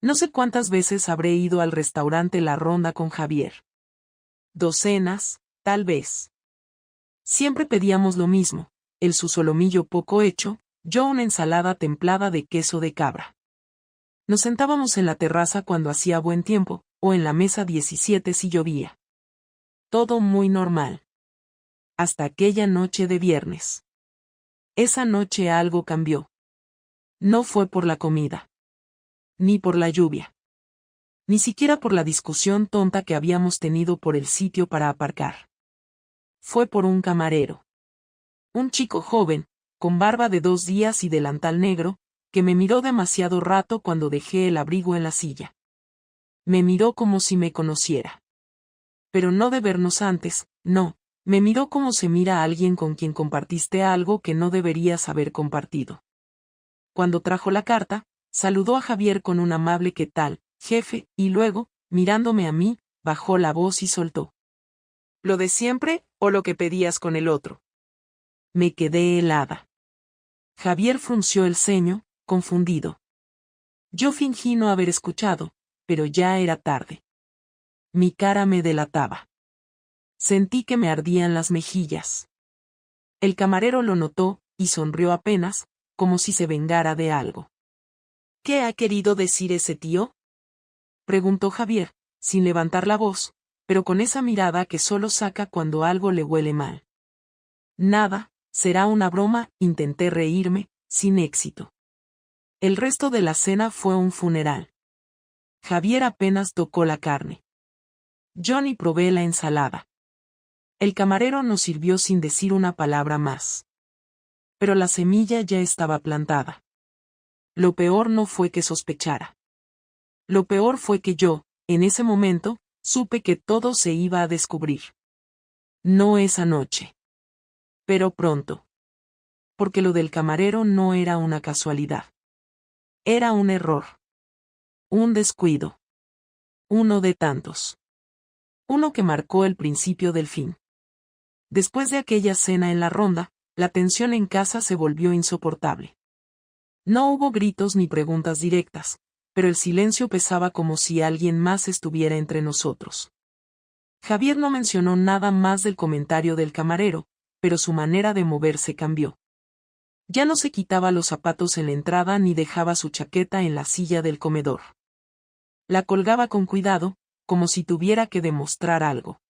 No sé cuántas veces habré ido al restaurante La Ronda con Javier. Docenas, tal vez. Siempre pedíamos lo mismo, él su solomillo poco hecho, yo una ensalada templada de queso de cabra. Nos sentábamos en la terraza cuando hacía buen tiempo, o en la mesa 17 si llovía. Todo muy normal. Hasta aquella noche de viernes. Esa noche algo cambió. No fue por la comida. Ni por la lluvia. Ni siquiera por la discusión tonta que habíamos tenido por el sitio para aparcar. Fue por un camarero. Un chico joven, con barba de 2 días y delantal negro, que me miró demasiado rato cuando dejé el abrigo en la silla. Me miró como si me conociera. Pero no de vernos antes, no, me miró como se mira a alguien con quien compartiste algo que no deberías haber compartido. Cuando trajo la carta, saludó a Javier con un amable ¿qué tal, jefe? Y luego, mirándome a mí, bajó la voz y soltó. ¿Lo de siempre, o lo que pedías con el otro? Me quedé helada. Javier frunció el ceño, confundido. Yo fingí no haber escuchado, pero ya era tarde. Mi cara me delataba. Sentí que me ardían las mejillas. El camarero lo notó, y sonrió apenas, como si se vengara de algo. ¿Qué ha querido decir ese tío? Preguntó Javier, sin levantar la voz, pero con esa mirada que solo saca cuando algo le huele mal. Nada, será una broma, intenté reírme, sin éxito. El resto de la cena fue un funeral. Javier apenas tocó la carne. Yo ni probé la ensalada. El camarero nos sirvió sin decir una palabra más. Pero la semilla ya estaba plantada. Lo peor no fue que sospechara. Lo peor fue que yo, en ese momento, supe que todo se iba a descubrir. No esa noche. Pero pronto. Porque lo del camarero no era una casualidad. Era un error. Un descuido. Uno de tantos. Uno que marcó el principio del fin. Después de aquella cena en la ronda, la tensión en casa se volvió insoportable. No hubo gritos ni preguntas directas, pero el silencio pesaba como si alguien más estuviera entre nosotros. Javier no mencionó nada más del comentario del camarero, pero su manera de moverse cambió. Ya no se quitaba los zapatos en la entrada ni dejaba su chaqueta en la silla del comedor. La colgaba con cuidado, como si tuviera que demostrar algo.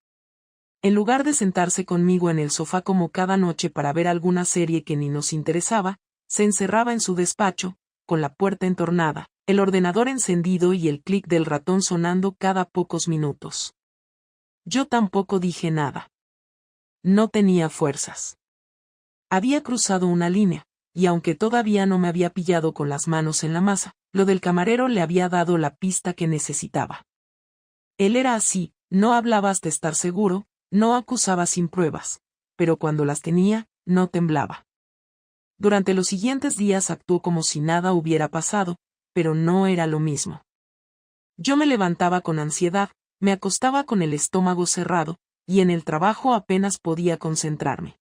En lugar de sentarse conmigo en el sofá como cada noche para ver alguna serie que ni nos interesaba, se encerraba en su despacho, con la puerta entornada, el ordenador encendido y el clic del ratón sonando cada pocos minutos. Yo tampoco dije nada. No tenía fuerzas. Había cruzado una línea, y aunque todavía no me había pillado con las manos en la masa, lo del camarero le había dado la pista que necesitaba. Él era así, no hablaba hasta estar seguro, no acusaba sin pruebas, pero cuando las tenía, no temblaba. Durante los siguientes días actuó como si nada hubiera pasado, pero no era lo mismo. Yo me levantaba con ansiedad, me acostaba con el estómago cerrado, y en el trabajo apenas podía concentrarme.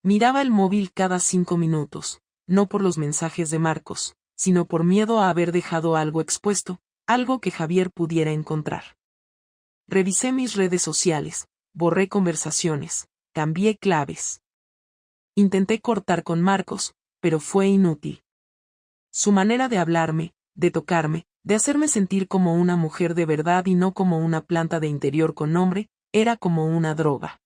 Miraba el móvil cada 5 minutos, no por los mensajes de Marcos, sino por miedo a haber dejado algo expuesto, algo que Javier pudiera encontrar. Revisé mis redes sociales, borré conversaciones, cambié claves. Intenté cortar con Marcos, pero fue inútil. Su manera de hablarme, de tocarme, de hacerme sentir como una mujer de verdad y no como una planta de interior con nombre, era como una droga.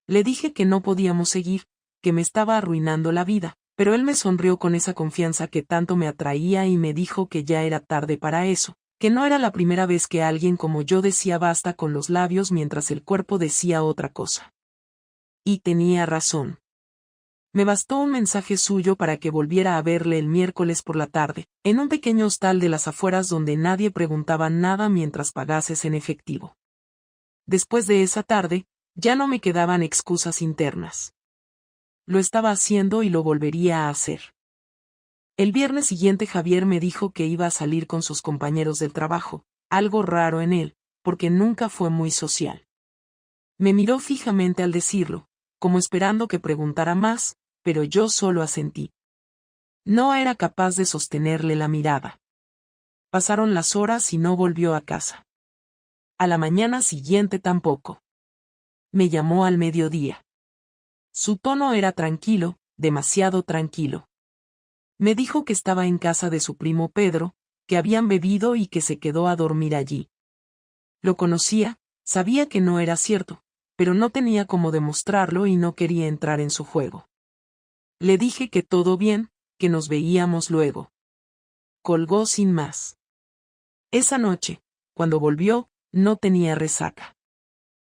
Le dije que no podíamos seguir, que me estaba arruinando la vida, pero él me sonrió con esa confianza que tanto me atraía y me dijo que ya era tarde para eso, que no era la primera vez que alguien como yo decía basta con los labios mientras el cuerpo decía otra cosa. Y tenía razón. Me bastó un mensaje suyo para que volviera a verle el miércoles por la tarde, en un pequeño hostal de las afueras donde nadie preguntaba nada mientras pagases en efectivo. Después de esa tarde, ya no me quedaban excusas internas. Lo estaba haciendo y lo volvería a hacer. El viernes siguiente Javier me dijo que iba a salir con sus compañeros del trabajo, algo raro en él, porque nunca fue muy social. Me miró fijamente al decirlo, como esperando que preguntara más, pero yo solo asentí. No era capaz de sostenerle la mirada. Pasaron las horas y no volvió a casa. A la mañana siguiente tampoco. Me llamó al mediodía. Su tono era tranquilo, demasiado tranquilo. Me dijo que estaba en casa de su primo Pedro, que habían bebido y que se quedó a dormir allí. Lo conocía, sabía que no era cierto, pero no tenía cómo demostrarlo y no quería entrar en su juego. Le dije que todo bien, que nos veíamos luego. Colgó sin más. Esa noche, cuando volvió, no tenía resaca.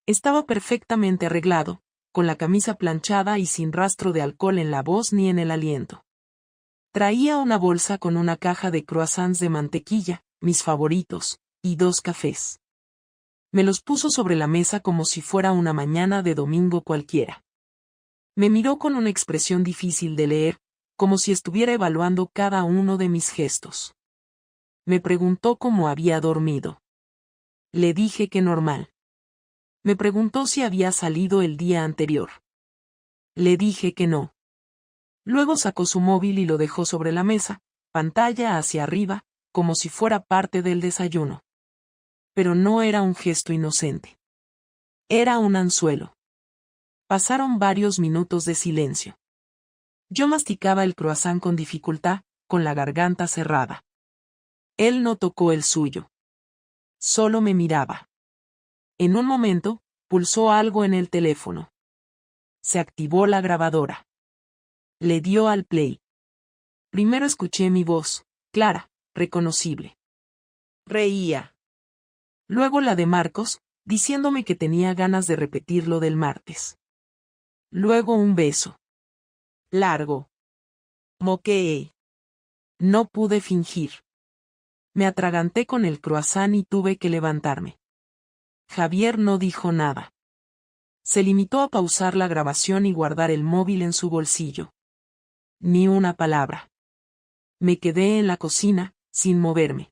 Estaba perfectamente arreglado, con la camisa planchada y sin rastro de alcohol en la voz ni en el aliento. Traía una bolsa con una caja de croissants de mantequilla, mis favoritos, y 2 cafés. Me los puso sobre la mesa como si fuera una mañana de domingo cualquiera. Me miró con una expresión difícil de leer, como si estuviera evaluando cada uno de mis gestos. Me preguntó cómo había dormido. Le dije que normal. Me preguntó si había salido el día anterior. Le dije que no. Luego sacó su móvil y lo dejó sobre la mesa, pantalla hacia arriba, como si fuera parte del desayuno. Pero no era un gesto inocente. Era un anzuelo. Pasaron varios minutos de silencio. Yo masticaba el croissant con dificultad, con la garganta cerrada. Él no tocó el suyo. Solo me miraba. En un momento, pulsó algo en el teléfono. Se activó la grabadora. Le dio al play. Primero escuché mi voz, clara, reconocible. Reía. Luego la de Marcos, diciéndome que tenía ganas de repetir lo del martes. Luego un beso. Largo. Moqueé. No pude fingir. Me atraganté con el croissant y tuve que levantarme. Javier no dijo nada. Se limitó a pausar la grabación y guardar el móvil en su bolsillo. Ni una palabra. Me quedé en la cocina, sin moverme.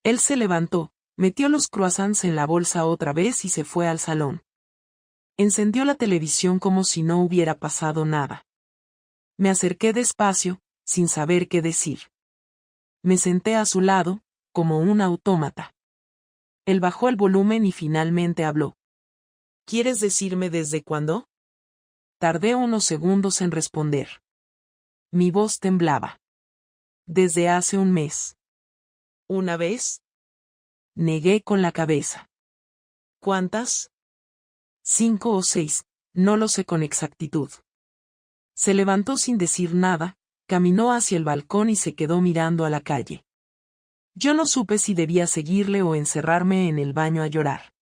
Él se levantó, metió los croissants en la bolsa otra vez y se fue al salón. Encendió la televisión como si no hubiera pasado nada. Me acerqué despacio, sin saber qué decir. Me senté a su lado, como un autómata. Él bajó el volumen y finalmente habló. ¿Quieres decirme desde cuándo? Tardé unos segundos en responder. Mi voz temblaba. Desde hace un mes. ¿Una vez? Negué con la cabeza. ¿Cuántas? 5 o 6, no lo sé con exactitud. Se levantó sin decir nada, caminó hacia el balcón y se quedó mirando a la calle. Yo no supe si debía seguirle o encerrarme en el baño a llorar.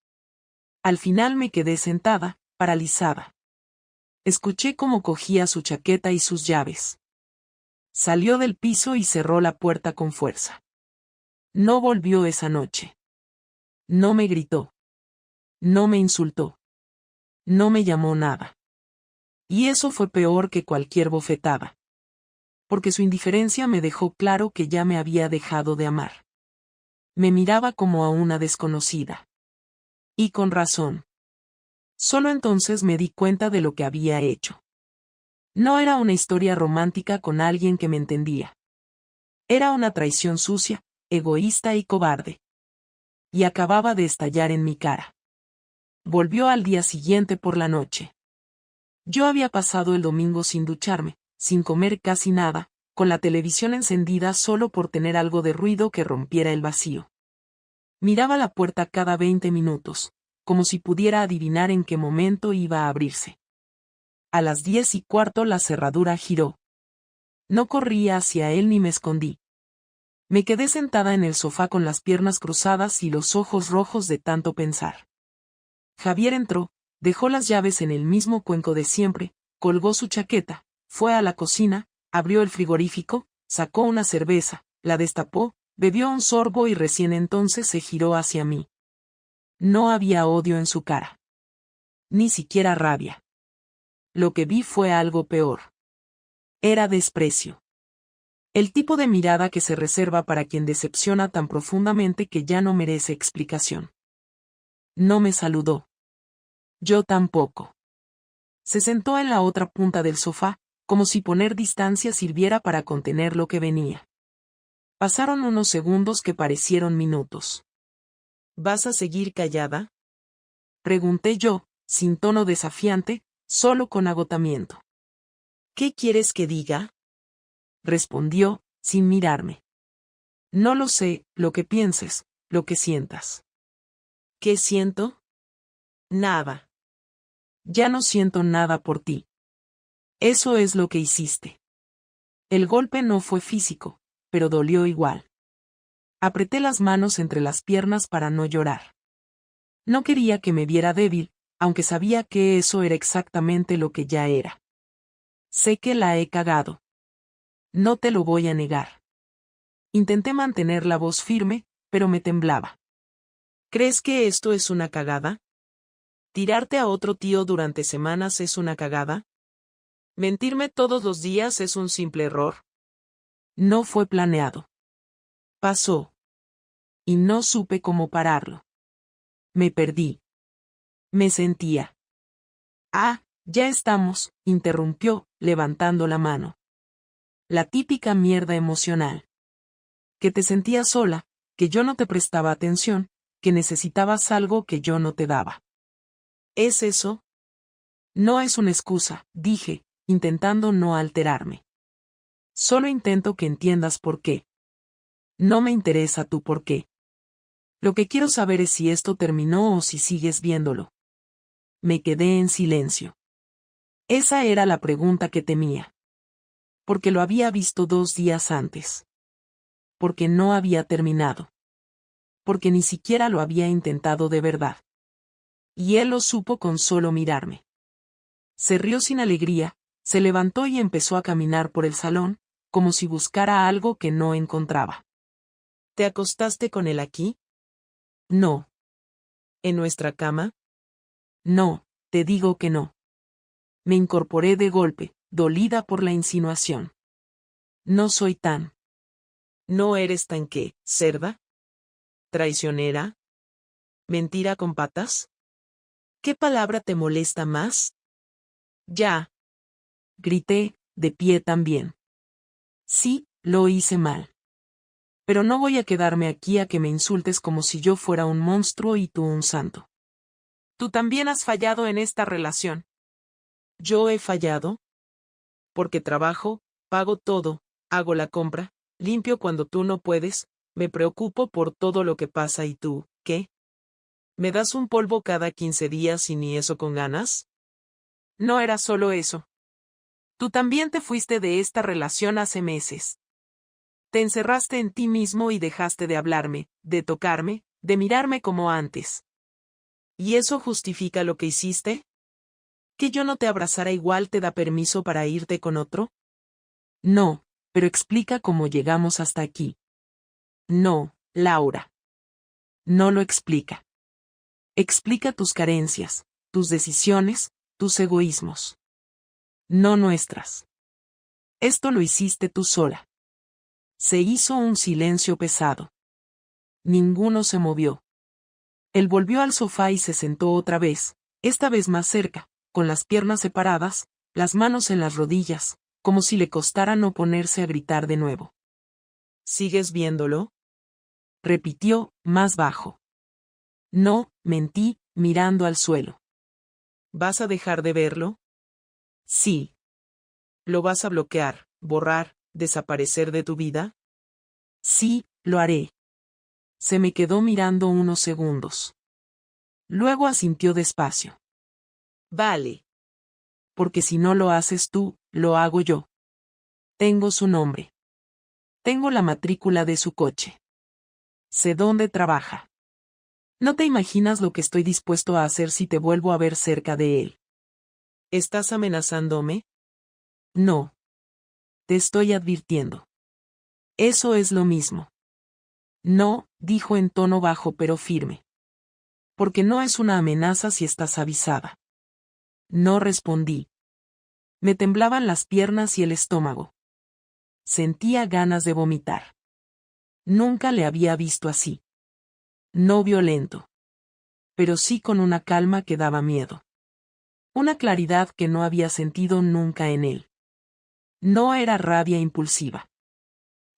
Al final me quedé sentada, paralizada. Escuché cómo cogía su chaqueta y sus llaves. Salió del piso y cerró la puerta con fuerza. No volvió esa noche. No me gritó. No me insultó. No me llamó nada. Y eso fue peor que cualquier bofetada. Porque su indiferencia me dejó claro que ya me había dejado de amar. Me miraba como a una desconocida. Y con razón. Solo entonces me di cuenta de lo que había hecho. No era una historia romántica con alguien que me entendía. Era una traición sucia, egoísta y cobarde. Y acababa de estallar en mi cara. Volvió al día siguiente por la noche. Yo había pasado el domingo sin ducharme, sin comer casi nada, con la televisión encendida solo por tener algo de ruido que rompiera el vacío. Miraba la puerta cada 20 minutos, como si pudiera adivinar en qué momento iba a abrirse. A las 10:15 la cerradura giró. No corrí hacia él ni me escondí. Me quedé sentada en el sofá con las piernas cruzadas y los ojos rojos de tanto pensar. Javier entró, dejó las llaves en el mismo cuenco de siempre, colgó su chaqueta, fue a la cocina, abrió el frigorífico, sacó una cerveza, la destapó, bebió un sorbo y recién entonces se giró hacia mí. No había odio en su cara. Ni siquiera rabia. Lo que vi fue algo peor. Era desprecio. El tipo de mirada que se reserva para quien decepciona tan profundamente que ya no merece explicación. No me saludó. Yo tampoco. Se sentó en la otra punta del sofá, como si poner distancia sirviera para contener lo que venía. Pasaron unos segundos que parecieron minutos. ¿Vas a seguir callada? Pregunté yo, sin tono desafiante, solo con agotamiento. ¿Qué quieres que diga? Respondió, sin mirarme. No lo sé, lo que pienses, lo que sientas. ¿Qué siento? Nada. Ya no siento nada por ti. Eso es lo que hiciste. El golpe no fue físico, pero dolió igual. Apreté las manos entre las piernas para no llorar. No quería que me viera débil, aunque sabía que eso era exactamente lo que ya era. Sé que la he cagado. No te lo voy a negar. Intenté mantener la voz firme, pero me temblaba. ¿Crees que esto es una cagada? ¿Tirarte a otro tío durante semanas es una cagada? ¿Mentirme todos los días es un simple error? No fue planeado. Pasó. Y no supe cómo pararlo. Me perdí. Me sentía. Ah, ya estamos, interrumpió, levantando la mano. La típica mierda emocional. Que te sentías sola, que yo no te prestaba atención, que necesitabas algo que yo no te daba. ¿Es eso? No es una excusa, dije, intentando no alterarme. Solo intento que entiendas por qué. No me interesa tu por qué. Lo que quiero saber es si esto terminó o si sigues viéndolo. Me quedé en silencio. Esa era la pregunta que temía. Porque lo había visto 2 días antes. Porque no había terminado. Porque ni siquiera lo había intentado de verdad. Y él lo supo con solo mirarme. Se rió sin alegría, se levantó y empezó a caminar por el salón, como si buscara algo que no encontraba. ¿Te acostaste con él aquí? No. ¿En nuestra cama? No, te digo que no. Me incorporé de golpe, dolida por la insinuación. No soy tan. ¿No eres tan qué, cerda? ¿Traicionera? ¿Mentira con patas? ¿Qué palabra te molesta más? Ya. Grité, de pie también. Sí, lo hice mal. Pero no voy a quedarme aquí a que me insultes como si yo fuera un monstruo y tú un santo. Tú también has fallado en esta relación. ¿Yo he fallado? Porque trabajo, pago todo, hago la compra, limpio cuando tú no puedes, me preocupo por todo lo que pasa y tú, ¿qué? ¿Me das un polvo cada 15 días y ni eso con ganas? No era solo eso. Tú también te fuiste de esta relación hace meses. Te encerraste en ti mismo y dejaste de hablarme, de tocarme, de mirarme como antes. ¿Y eso justifica lo que hiciste? ¿Que yo no te abrazara igual te da permiso para irte con otro? No, pero explica cómo llegamos hasta aquí. No, Laura. No lo explica. Explica tus carencias, tus decisiones, tus egoísmos. No nuestras. Esto lo hiciste tú sola. Se hizo un silencio pesado. Ninguno se movió. Él volvió al sofá y se sentó otra vez, esta vez más cerca, con las piernas separadas, las manos en las rodillas, como si le costara no ponerse a gritar de nuevo. ¿Sigues viéndolo? Repitió, más bajo. No, mentí, mirando al suelo. ¿Vas a dejar de verlo? Sí. ¿Lo vas a bloquear, borrar, desaparecer de tu vida? Sí, lo haré. Se me quedó mirando unos segundos. Luego asintió despacio. Vale. Porque si no lo haces tú, lo hago yo. Tengo su nombre. Tengo la matrícula de su coche. Sé dónde trabaja. No te imaginas lo que estoy dispuesto a hacer si te vuelvo a ver cerca de él. ¿Estás amenazándome? No. Te estoy advirtiendo. Eso es lo mismo. No, dijo en tono bajo pero firme. Porque no es una amenaza si estás avisada. No respondí. Me temblaban las piernas y el estómago. Sentía ganas de vomitar. Nunca le había visto así. No violento. Pero sí con una calma que daba miedo. Una claridad que no había sentido nunca en él. No era rabia impulsiva.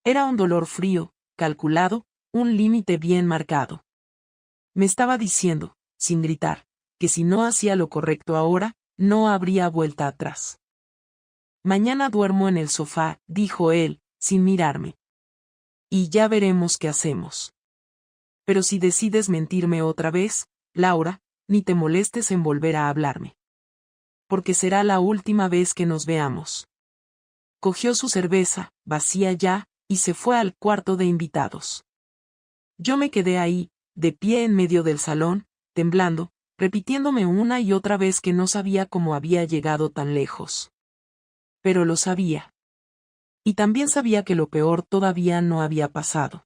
Era un dolor frío, calculado, un límite bien marcado. Me estaba diciendo, sin gritar, que si no hacía lo correcto ahora, no habría vuelta atrás. Mañana duermo en el sofá, dijo él, sin mirarme. Y ya veremos qué hacemos. Pero si decides mentirme otra vez, Laura, ni te molestes en volver a hablarme. Porque será la última vez que nos veamos. Cogió su cerveza, vacía ya, y se fue al cuarto de invitados. Yo me quedé ahí, de pie en medio del salón, temblando, repitiéndome una y otra vez que no sabía cómo había llegado tan lejos. Pero lo sabía. Y también sabía que lo peor todavía no había pasado.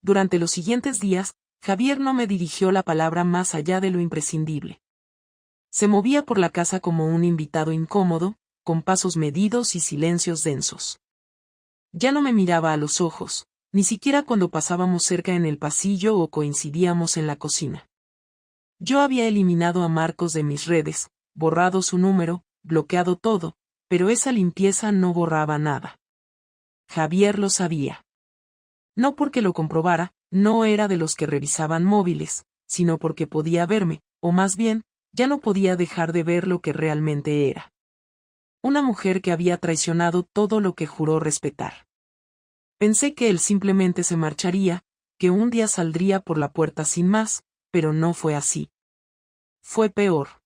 Durante los siguientes días, Javier no me dirigió la palabra más allá de lo imprescindible. Se movía por la casa como un invitado incómodo, con pasos medidos y silencios densos. Ya no me miraba a los ojos, ni siquiera cuando pasábamos cerca en el pasillo o coincidíamos en la cocina. Yo había eliminado a Marcos de mis redes, borrado su número, bloqueado todo, pero esa limpieza no borraba nada. Javier lo sabía. No porque lo comprobara, no era de los que revisaban móviles, sino porque podía verme, o más bien, ya no podía dejar de ver lo que realmente era. Una mujer que había traicionado todo lo que juró respetar. Pensé que él simplemente se marcharía, que un día saldría por la puerta sin más, pero no fue así. Fue peor.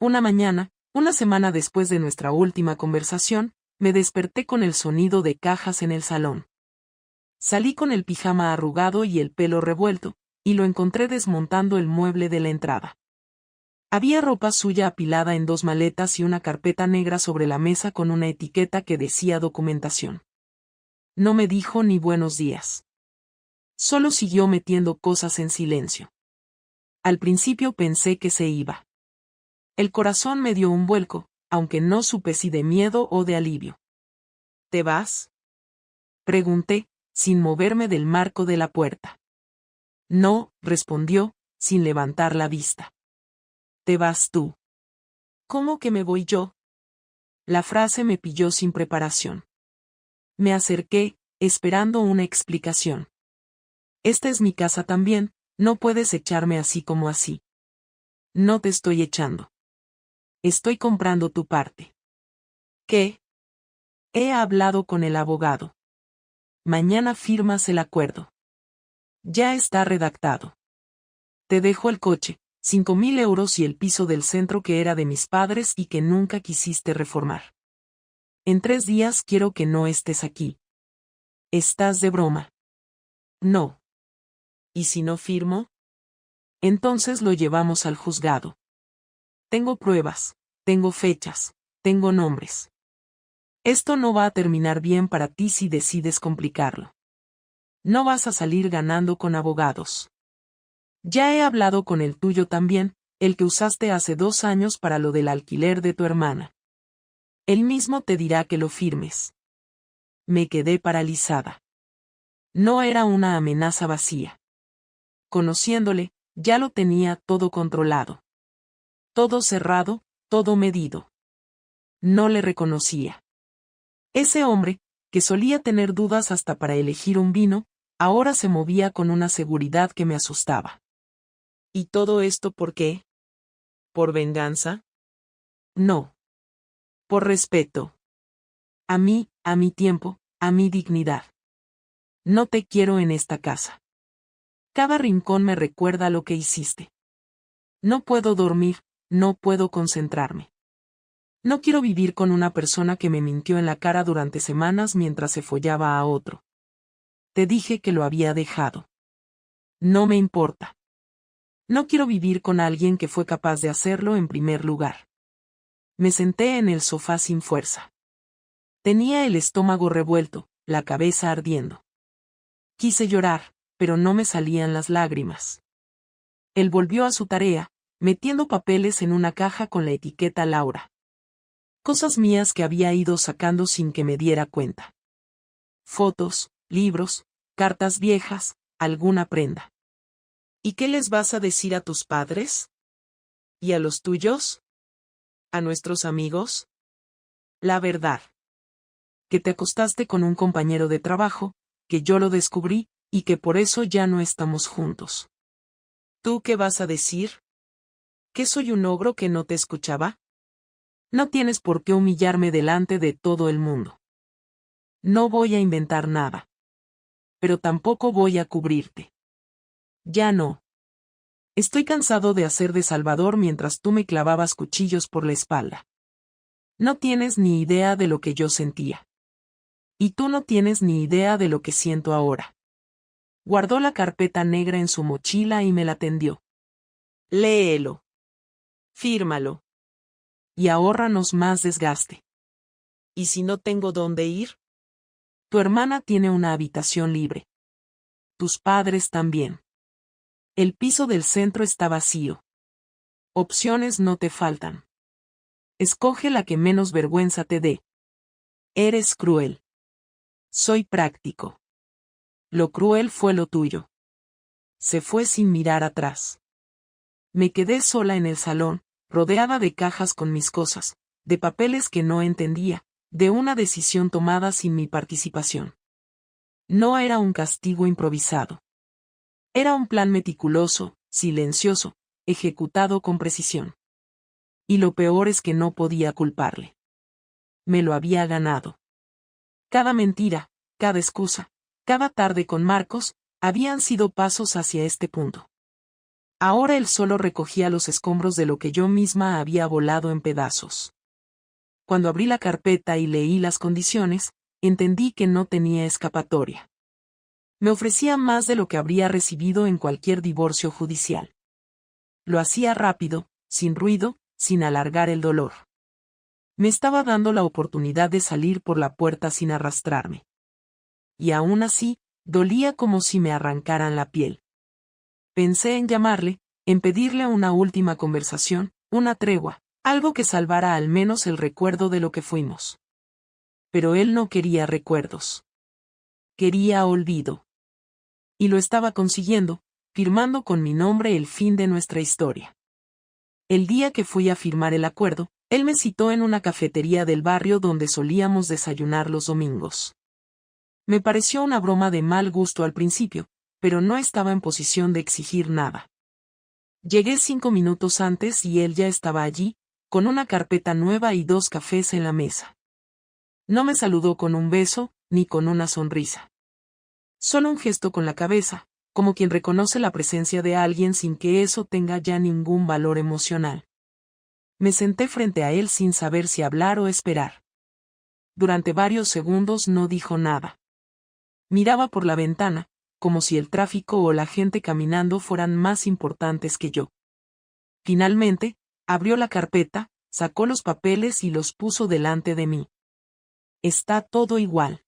Una mañana, una semana después de nuestra última conversación, me desperté con el sonido de cajas en el salón. Salí con el pijama arrugado y el pelo revuelto, y lo encontré desmontando el mueble de la entrada. Había ropa suya apilada en 2 maletas y una carpeta negra sobre la mesa con una etiqueta que decía documentación. No me dijo ni buenos días. Solo siguió metiendo cosas en silencio. Al principio pensé que se iba. El corazón me dio un vuelco, aunque no supe si de miedo o de alivio. ¿Te vas?, pregunté, sin moverme del marco de la puerta. No, respondió, sin levantar la vista. ¿Te vas tú? ¿Cómo que me voy yo? La frase me pilló sin preparación. Me acerqué, esperando una explicación. Esta es mi casa también, no puedes echarme así como así. No te estoy echando. Estoy comprando tu parte. ¿Qué? He hablado con el abogado. Mañana firmas el acuerdo. Ya está redactado. Te dejo el coche, 5.000 euros y el piso del centro que era de mis padres y que nunca quisiste reformar. En 3 días quiero que no estés aquí. ¿Estás de broma? No. ¿Y si no firmo? Entonces lo llevamos al juzgado. Tengo pruebas, tengo fechas, tengo nombres. Esto no va a terminar bien para ti si decides complicarlo. No vas a salir ganando con abogados. Ya he hablado con el tuyo también, el que usaste hace 2 años para lo del alquiler de tu hermana. Él mismo te dirá que lo firmes. Me quedé paralizada. No era una amenaza vacía. Conociéndole, ya lo tenía todo controlado. Todo cerrado, todo medido. No le reconocía. Ese hombre, que solía tener dudas hasta para elegir un vino, ahora se movía con una seguridad que me asustaba. ¿Y todo esto por qué? ¿Por venganza? No. Por respeto. A mí, a mi tiempo, a mi dignidad. No te quiero en esta casa. Cada rincón me recuerda lo que hiciste. No puedo dormir, no puedo concentrarme. No quiero vivir con una persona que me mintió en la cara durante semanas mientras se follaba a otro. Te dije que lo había dejado. No me importa. No quiero vivir con alguien que fue capaz de hacerlo en primer lugar. Me senté en el sofá sin fuerza. Tenía el estómago revuelto, la cabeza ardiendo. Quise llorar, pero no me salían las lágrimas. Él volvió a su tarea, metiendo papeles en una caja con la etiqueta Laura. Cosas mías que había ido sacando sin que me diera cuenta. Fotos, libros, cartas viejas, alguna prenda. ¿Y qué les vas a decir a tus padres? ¿Y a los tuyos? ¿A nuestros amigos? La verdad. que te acostaste con un compañero de trabajo, que yo lo descubrí, y que por eso ya no estamos juntos. ¿Tú qué vas a decir? ¿Que soy un ogro que no te escuchaba? No tienes por qué humillarme delante de todo el mundo. No voy a inventar nada. Pero tampoco voy a cubrirte. Ya no. Estoy cansado de hacer de salvador mientras tú me clavabas cuchillos por la espalda. No tienes ni idea de lo que yo sentía. Y tú no tienes ni idea de lo que siento ahora. Guardó la carpeta negra en su mochila y me la tendió. Léelo. Fírmalo. Y ahórranos más desgaste. ¿Y si no tengo dónde ir? Tu hermana tiene una habitación libre. Tus padres también. El piso del centro está vacío. Opciones no te faltan. Escoge la que menos vergüenza te dé. Eres cruel. Soy práctico. Lo cruel fue lo tuyo. Se fue sin mirar atrás. Me quedé sola en el salón, rodeada de cajas con mis cosas, de papeles que no entendía, de una decisión tomada sin mi participación. No era un castigo improvisado. Era un plan meticuloso, silencioso, ejecutado con precisión. Y lo peor es que no podía culparle. Me lo había ganado. Cada mentira, cada excusa, cada tarde con Marcos, habían sido pasos hacia este punto. Ahora él solo recogía los escombros de lo que yo misma había volado en pedazos. Cuando abrí la carpeta y leí las condiciones, entendí que no tenía escapatoria. Me ofrecía más de lo que habría recibido en cualquier divorcio judicial. Lo hacía rápido, sin ruido, sin alargar el dolor. Me estaba dando la oportunidad de salir por la puerta sin arrastrarme. Y aún así, dolía como si me arrancaran la piel. Pensé en llamarle, en pedirle una última conversación, una tregua, algo que salvara al menos el recuerdo de lo que fuimos. Pero él no quería recuerdos. Quería olvido. Y lo estaba consiguiendo, firmando con mi nombre el fin de nuestra historia. El día que fui a firmar el acuerdo, él me citó en una cafetería del barrio donde solíamos desayunar los domingos. Me pareció una broma de mal gusto al principio, pero no estaba en posición de exigir nada. Llegué 5 minutos antes y él ya estaba allí, con una carpeta nueva y 2 cafés en la mesa. No me saludó con un beso, ni con una sonrisa. Solo un gesto con la cabeza, como quien reconoce la presencia de alguien sin que eso tenga ya ningún valor emocional. Me senté frente a él sin saber si hablar o esperar. Durante varios segundos no dijo nada. Miraba por la ventana, como si el tráfico o la gente caminando fueran más importantes que yo. Finalmente, abrió la carpeta, sacó los papeles y los puso delante de mí. Está todo igual.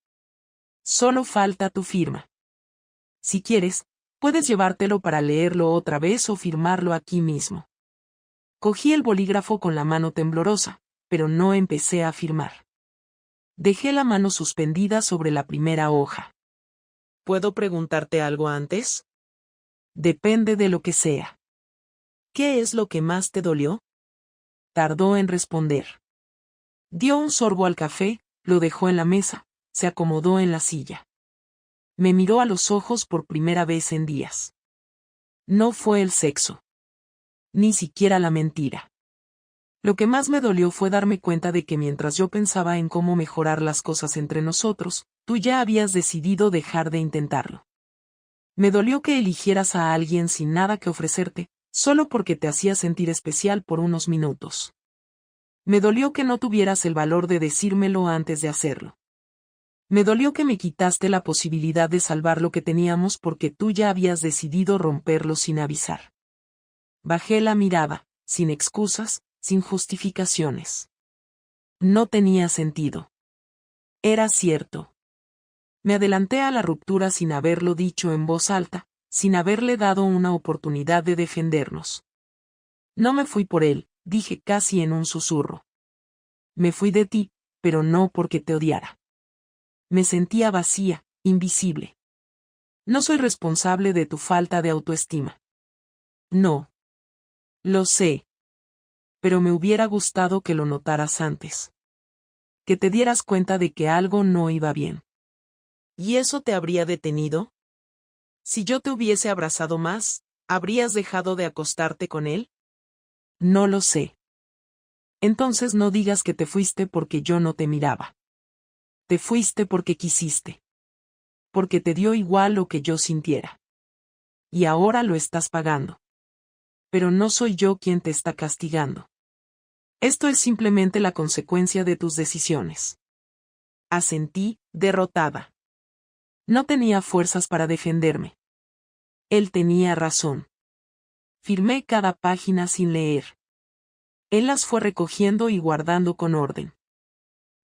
Solo falta tu firma. Si quieres, puedes llevártelo para leerlo otra vez o firmarlo aquí mismo. Cogí el bolígrafo con la mano temblorosa, pero no empecé a firmar. Dejé la mano suspendida sobre la primera hoja. ¿Puedo preguntarte algo antes? Depende de lo que sea. ¿Qué es lo que más te dolió? Tardó en responder. Dio un sorbo al café, lo dejó en la mesa, se acomodó en la silla. Me miró a los ojos por primera vez en días. No fue el sexo. Ni siquiera la mentira. Lo que más me dolió fue darme cuenta de que mientras yo pensaba en cómo mejorar las cosas entre nosotros, tú ya habías decidido dejar de intentarlo. Me dolió que eligieras a alguien sin nada que ofrecerte, solo porque te hacía sentir especial por unos minutos. Me dolió que no tuvieras el valor de decírmelo antes de hacerlo. Me dolió que me quitaste la posibilidad de salvar lo que teníamos porque tú ya habías decidido romperlo sin avisar. Bajé la mirada, sin excusas, sin justificaciones. No tenía sentido. Era cierto. Me adelanté a la ruptura sin haberlo dicho en voz alta, sin haberle dado una oportunidad de defendernos. No me fui por él, dije casi en un susurro. Me fui de ti, pero no porque te odiara. Me sentía vacía, invisible. No soy responsable de tu falta de autoestima. No. Lo sé. Pero me hubiera gustado que lo notaras antes. Que te dieras cuenta de que algo no iba bien. ¿Y eso te habría detenido? Si yo te hubiese abrazado más, ¿habrías dejado de acostarte con él? No lo sé. Entonces no digas que te fuiste porque yo no te miraba. Te fuiste porque quisiste. Porque te dio igual lo que yo sintiera. Y ahora lo estás pagando. Pero no soy yo quien te está castigando. Esto es simplemente la consecuencia de tus decisiones. Asentí, derrotada. No tenía fuerzas para defenderme. Él tenía razón. Firmé cada página sin leer. Él las fue recogiendo y guardando con orden.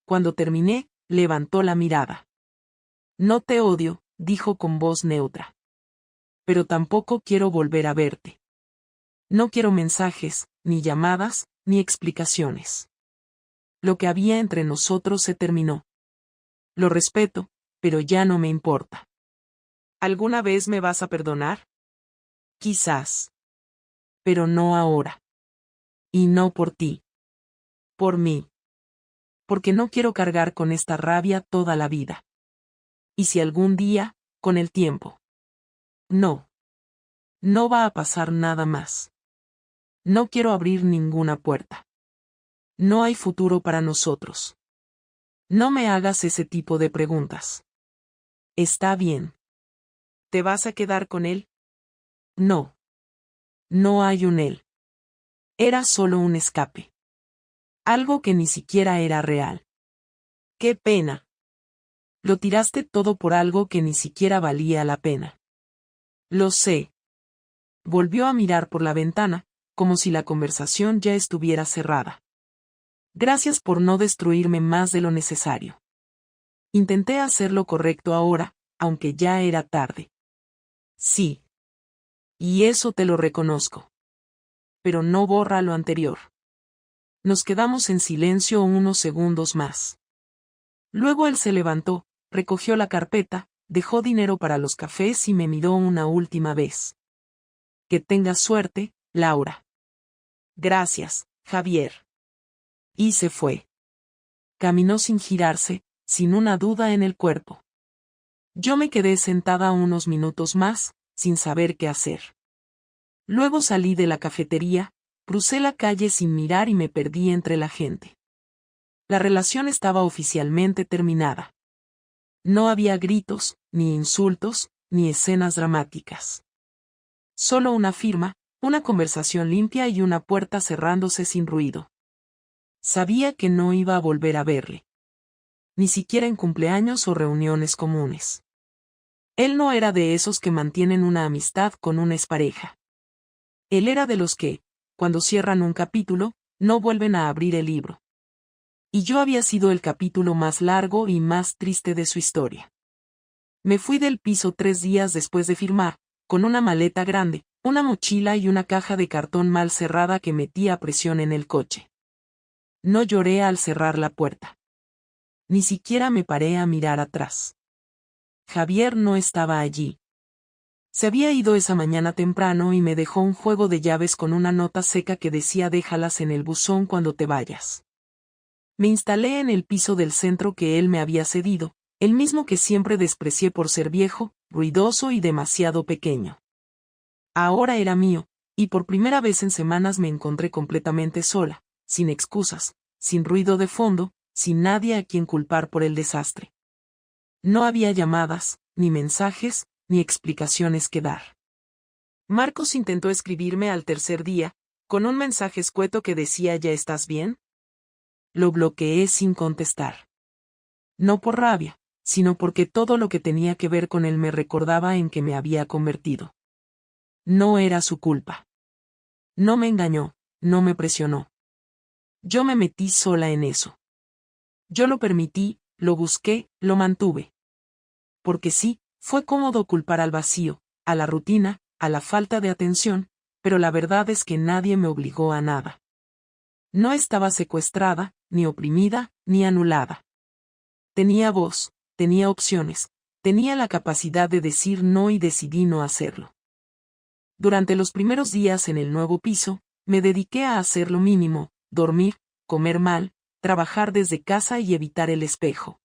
Cuando terminé, levantó la mirada. No te odio, dijo con voz neutra. Pero tampoco quiero volver a verte. No quiero mensajes, ni llamadas, ni explicaciones. Lo que había entre nosotros se terminó. Lo respeto, pero ya no me importa. ¿Alguna vez me vas a perdonar? Quizás. Pero no ahora. Y no por ti. Por mí. Porque no quiero cargar con esta rabia toda la vida. Y si algún día, con el tiempo. No. No va a pasar nada más. No quiero abrir ninguna puerta. No hay futuro para nosotros. No me hagas ese tipo de preguntas. Está bien. ¿Te vas a quedar con él? No. No hay un él. Era solo un escape. Algo que ni siquiera era real. ¡Qué pena! Lo tiraste todo por algo que ni siquiera valía la pena. Lo sé. Volvió a mirar por la ventana, como si la conversación ya estuviera cerrada. Gracias por no destruirme más de lo necesario. Intenté hacer lo correcto ahora, aunque ya era tarde. Sí. Y eso te lo reconozco. Pero no borra lo anterior. Nos quedamos en silencio unos segundos más. Luego él se levantó, recogió la carpeta, dejó dinero para los cafés y me miró una última vez. Que tengas suerte, Laura. Gracias, Javier. Y se fue. Caminó sin girarse, sin una duda en el cuerpo. Yo me quedé sentada unos minutos más, sin saber qué hacer. Luego salí de la cafetería, crucé la calle sin mirar y me perdí entre la gente. La relación estaba oficialmente terminada. No había gritos, ni insultos, ni escenas dramáticas. Solo una firma, una conversación limpia y una puerta cerrándose sin ruido. Sabía que no iba a volver a verle. Ni siquiera en cumpleaños o reuniones comunes. Él no era de esos que mantienen una amistad con una expareja. Él era de los que, cuando cierran un capítulo, no vuelven a abrir el libro. Y yo había sido el capítulo más largo y más triste de su historia. Me fui del piso 3 días después de firmar, con una maleta grande, una mochila y una caja de cartón mal cerrada que metí a presión en el coche. No lloré al cerrar la puerta. Ni siquiera me paré a mirar atrás. Javier no estaba allí. Se había ido esa mañana temprano y me dejó un juego de llaves con una nota seca que decía déjalas en el buzón cuando te vayas. Me instalé en el piso del centro que él me había cedido, el mismo que siempre desprecié por ser viejo, ruidoso y demasiado pequeño. Ahora era mío, y por primera vez en semanas me encontré completamente sola, sin excusas, sin ruido de fondo, sin nadie a quien culpar por el desastre. No había llamadas, ni mensajes, ni explicaciones que dar. Marcos intentó escribirme al tercer día, con un mensaje escueto que decía ¿ya estás bien? Lo bloqueé sin contestar. No por rabia, sino porque todo lo que tenía que ver con él me recordaba en que me había convertido. No era su culpa. No me engañó, no me presionó. Yo me metí sola en eso. Yo lo permití, lo busqué, lo mantuve. Porque sí, fue cómodo culpar al vacío, a la rutina, a la falta de atención, pero la verdad es que nadie me obligó a nada. No estaba secuestrada, ni oprimida, ni anulada. Tenía voz, tenía opciones, tenía la capacidad de decir no y decidí no hacerlo. Durante los primeros días en el nuevo piso, me dediqué a hacer lo mínimo, dormir, comer mal, trabajar desde casa y evitar el espejo.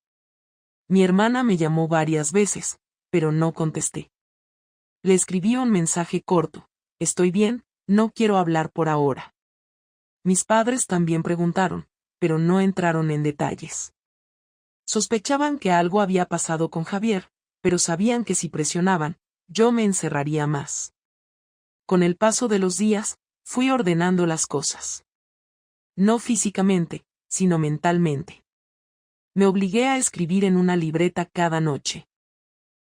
Mi hermana me llamó varias veces, pero no contesté. Le escribí un mensaje corto: estoy bien, no quiero hablar por ahora. Mis padres también preguntaron, pero no entraron en detalles. Sospechaban que algo había pasado con Javier, pero sabían que si presionaban, yo me encerraría más. Con el paso de los días, fui ordenando las cosas. No físicamente, sino mentalmente. Me obligué a escribir en una libreta cada noche.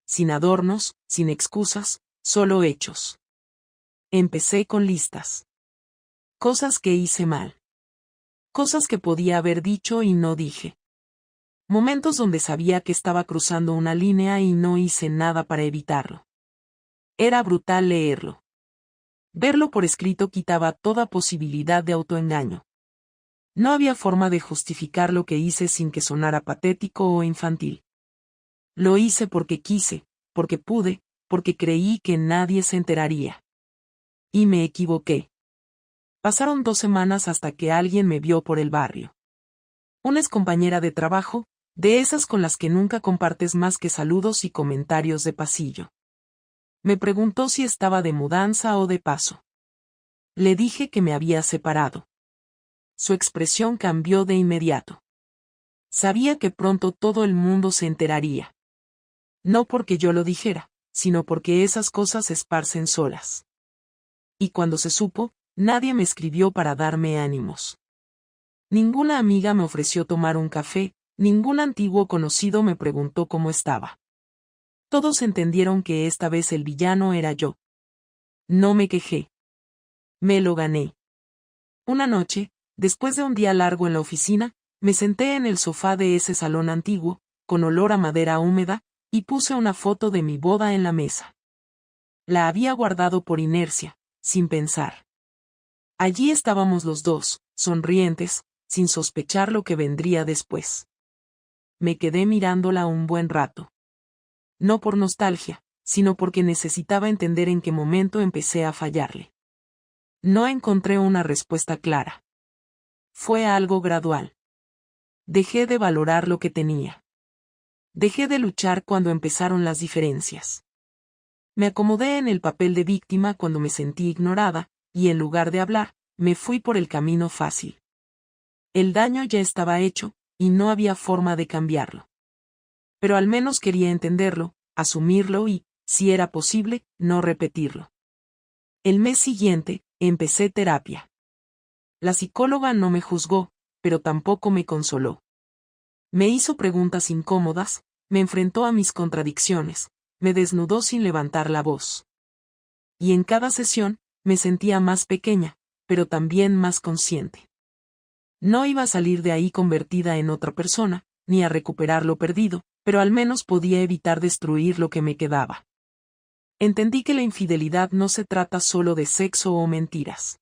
Sin adornos, sin excusas, solo hechos. Empecé con listas. Cosas que hice mal. Cosas que podía haber dicho y no dije. Momentos donde sabía que estaba cruzando una línea y no hice nada para evitarlo. Era brutal leerlo. Verlo por escrito quitaba toda posibilidad de autoengaño. No había forma de justificar lo que hice sin que sonara patético o infantil. Lo hice porque quise, porque pude, porque creí que nadie se enteraría. Y me equivoqué. Pasaron 2 semanas hasta que alguien me vio por el barrio. Una excompañera de trabajo, de esas con las que nunca compartes más que saludos y comentarios de pasillo. Me preguntó si estaba de mudanza o de paso. Le dije que me había separado. Su expresión cambió de inmediato. Sabía que pronto todo el mundo se enteraría. No porque yo lo dijera, sino porque esas cosas se esparcen solas. Y cuando se supo, nadie me escribió para darme ánimos. Ninguna amiga me ofreció tomar un café, ningún antiguo conocido me preguntó cómo estaba. Todos entendieron que esta vez el villano era yo. No me quejé. Me lo gané. Una noche, después de un día largo en la oficina, me senté en el sofá de ese salón antiguo, con olor a madera húmeda, y puse una foto de mi boda en la mesa. La había guardado por inercia, sin pensar. Allí estábamos los dos, sonrientes, sin sospechar lo que vendría después. Me quedé mirándola un buen rato. No por nostalgia, sino porque necesitaba entender en qué momento empecé a fallarle. No encontré una respuesta clara. Fue algo gradual. Dejé de valorar lo que tenía. Dejé de luchar cuando empezaron las diferencias. Me acomodé en el papel de víctima cuando me sentí ignorada, y en lugar de hablar, me fui por el camino fácil. El daño ya estaba hecho, y no había forma de cambiarlo. Pero al menos quería entenderlo, asumirlo y, si era posible, no repetirlo. El mes siguiente, empecé terapia. La psicóloga no me juzgó, pero tampoco me consoló. Me hizo preguntas incómodas, me enfrentó a mis contradicciones, me desnudó sin levantar la voz. Y en cada sesión, me sentía más pequeña, pero también más consciente. No iba a salir de ahí convertida en otra persona, ni a recuperar lo perdido, pero al menos podía evitar destruir lo que me quedaba. Entendí que la infidelidad no se trata solo de sexo o mentiras.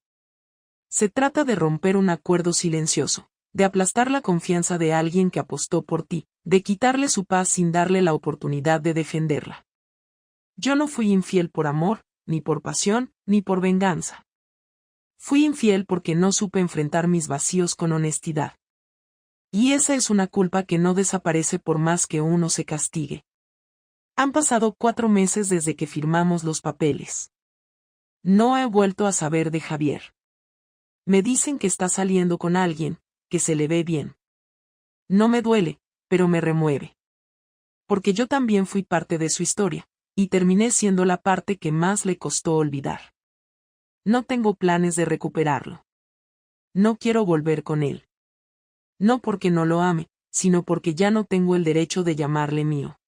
Se trata de romper un acuerdo silencioso, de aplastar la confianza de alguien que apostó por ti, de quitarle su paz sin darle la oportunidad de defenderla. Yo no fui infiel por amor, ni por pasión, ni por venganza. Fui infiel porque no supe enfrentar mis vacíos con honestidad. Y esa es una culpa que no desaparece por más que uno se castigue. Han pasado 4 meses desde que firmamos los papeles. No he vuelto a saber de Javier. Me dicen que está saliendo con alguien, que se le ve bien. No me duele, pero me remueve. Porque yo también fui parte de su historia, y terminé siendo la parte que más le costó olvidar. No tengo planes de recuperarlo. No quiero volver con él. No porque no lo ame, sino porque ya no tengo el derecho de llamarle mío.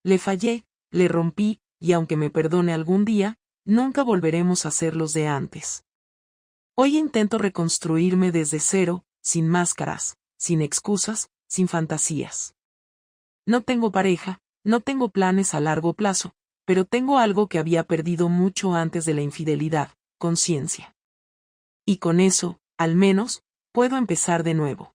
Le fallé, le rompí, y aunque me perdone algún día, nunca volveremos a ser los de antes. Hoy intento reconstruirme desde cero, sin máscaras, sin excusas, sin fantasías. No tengo pareja, no tengo planes a largo plazo, pero tengo algo que había perdido mucho antes de la infidelidad: conciencia. Y con eso, al menos, puedo empezar de nuevo.